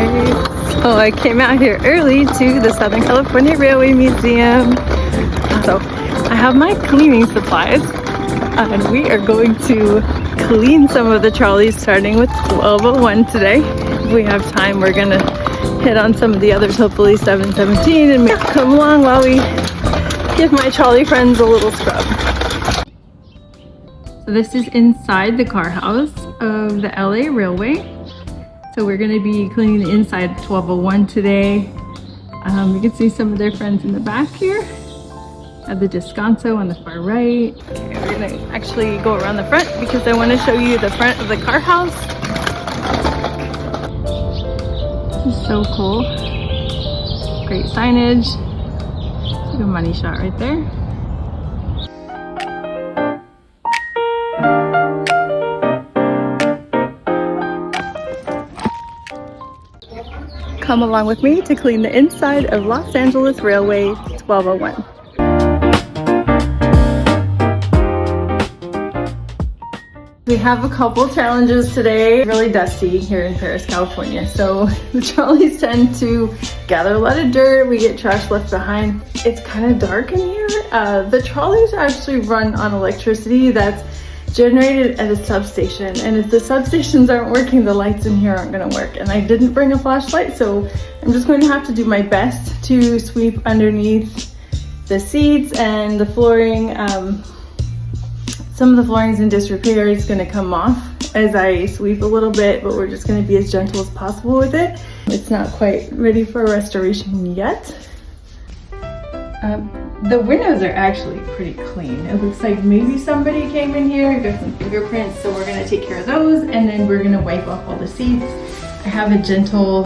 guys. So I came out here early to the Southern California Railway Museum. So I have my cleaning supplies and we are going to clean some of the trolleys starting with 1201 today. If we have time, we're gonna hit on some of the others, hopefully 717, and come along while we give my trolley friends a little scrub. So this is inside the car house of the LA Railway. So we're going to be cleaning the inside of 1201 today. You can see some of their friends in the back here. Have the Descanso on the far right. Okay, we're going to actually go around the front because I want to show you the front of the car house. This is so cool. Great signage. Like a money shot right there. Come along with me to clean the inside of Los Angeles Railway 1201. We have a couple challenges today. Really dusty here in Paris, California. So the trolleys tend to gather a lot of dirt. We get trash left behind. It's kind of dark in here. The trolleys actually run on electricity that's generated at a substation, and if the substations aren't working, the lights in here aren't going to work. And I didn't bring a flashlight, so I'm just going to have to do my best to sweep underneath the seats and the flooring. Some of the flooring's in disrepair. It's going to come off as I sweep a little bit, but we're just going to be as gentle as possible with it. It's not quite ready for restoration yet. The windows are actually pretty clean. It looks like maybe somebody came in here, got some fingerprints, so we're gonna take care of those, and then we're gonna wipe off all the seats. I have a gentle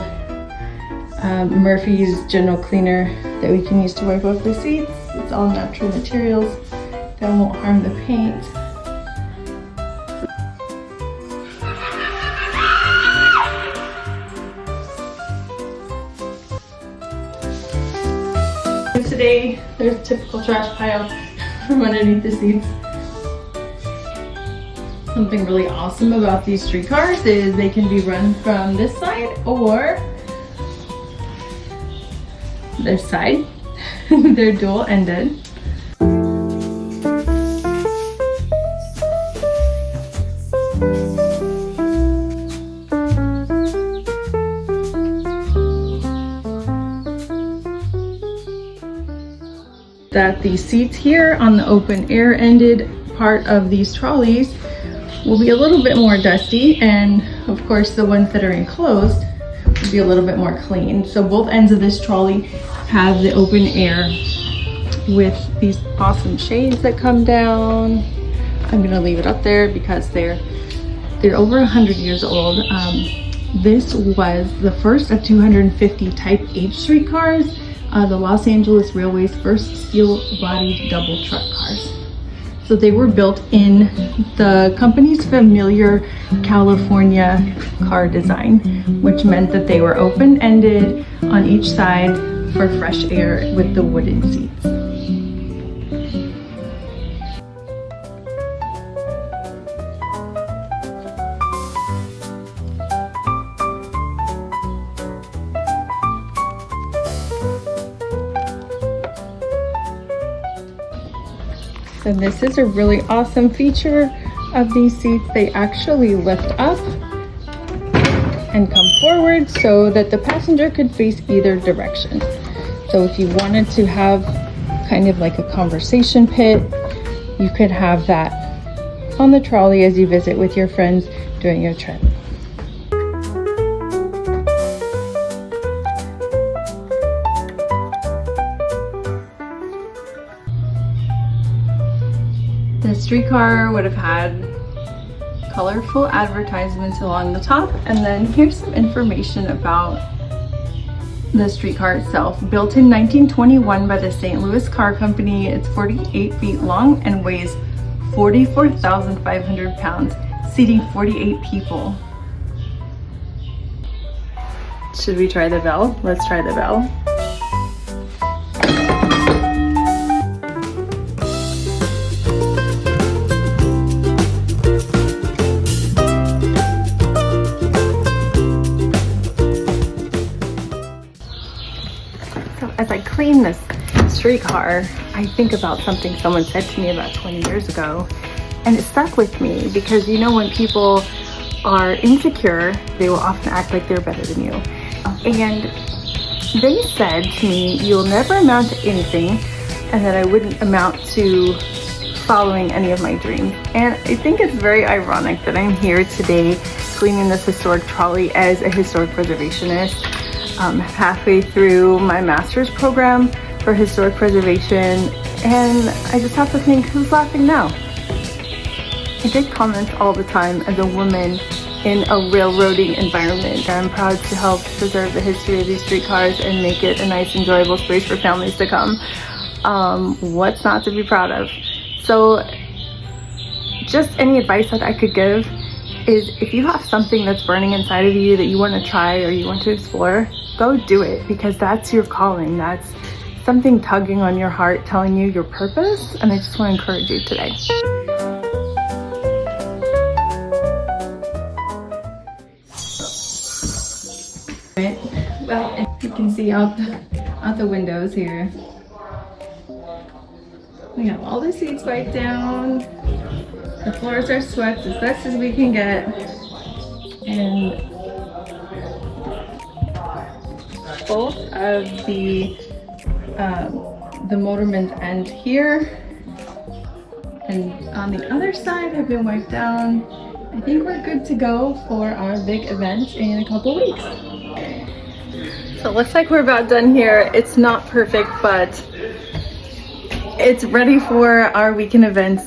Murphy's General Cleaner that we can use to wipe off the seats. It's all natural materials that won't harm the paint. Today, there's a typical trash pile from underneath the seats. Something really awesome about these streetcars is they can be run from this side or this side. They're dual-ended. That the seats here on the open air ended part of these trolleys will be a little bit more dusty, and of course the ones that are enclosed will be a little bit more clean. So both ends of this trolley have the open air with these awesome shades that come down. I'm gonna leave it up there because they're over 100 years old. This was the first of 250 Type H streetcars. The Los Angeles Railway's first steel-bodied double truck cars. So they were built in the company's familiar California car design, which meant that they were open-ended on each side for fresh air with the wooden seats. And this is a really awesome feature of these seats. They actually lift up and come forward so that the passenger could face either direction. So if you wanted to have kind of like a conversation pit, you could have that on the trolley as you visit with your friends during your trip. The streetcar would have had colorful advertisements along the top, and then here's some information about the streetcar itself. Built in 1921 by the St. Louis Car Company, it's 48 feet long and weighs 44,500 pounds, seating 48 people. Should we try the bell? Let's try the bell. as I clean this streetcar, I think about something someone said to me about 20 years ago, and it stuck with me because you know when people are insecure, they will often act like they're better than you. And they said to me, you'll never amount to anything, and that I wouldn't amount to following any of my dreams. And I think it's very ironic that I'm here today cleaning this historic trolley as a historic preservationist. Halfway through my master's program for historic preservation, and I just have to think, who's laughing now? I get comments all the time as a woman in a railroading environment. I'm proud to help preserve the history of these streetcars and make it a nice, enjoyable space for families to come. What's not to be proud of? So just any advice that I could give is if you have something that's burning inside of you that you want to try or you want to explore, go do it, because that's your calling. That's something tugging on your heart, telling you your purpose, and I just want to encourage you today. Well, you can see out the windows here. We have all the seats wiped down. The floors are swept as best as we can get. And both of the motorman's end here and on the other side have been wiped down. I think we're good to go for our big event in a couple weeks. So it looks like we're about done here. It's not perfect, but it's ready for our weekend events.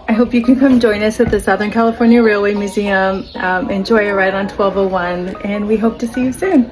I hope you can come join us at the Southern California Railway Museum. Enjoy a ride on 1201, and we hope to see you soon.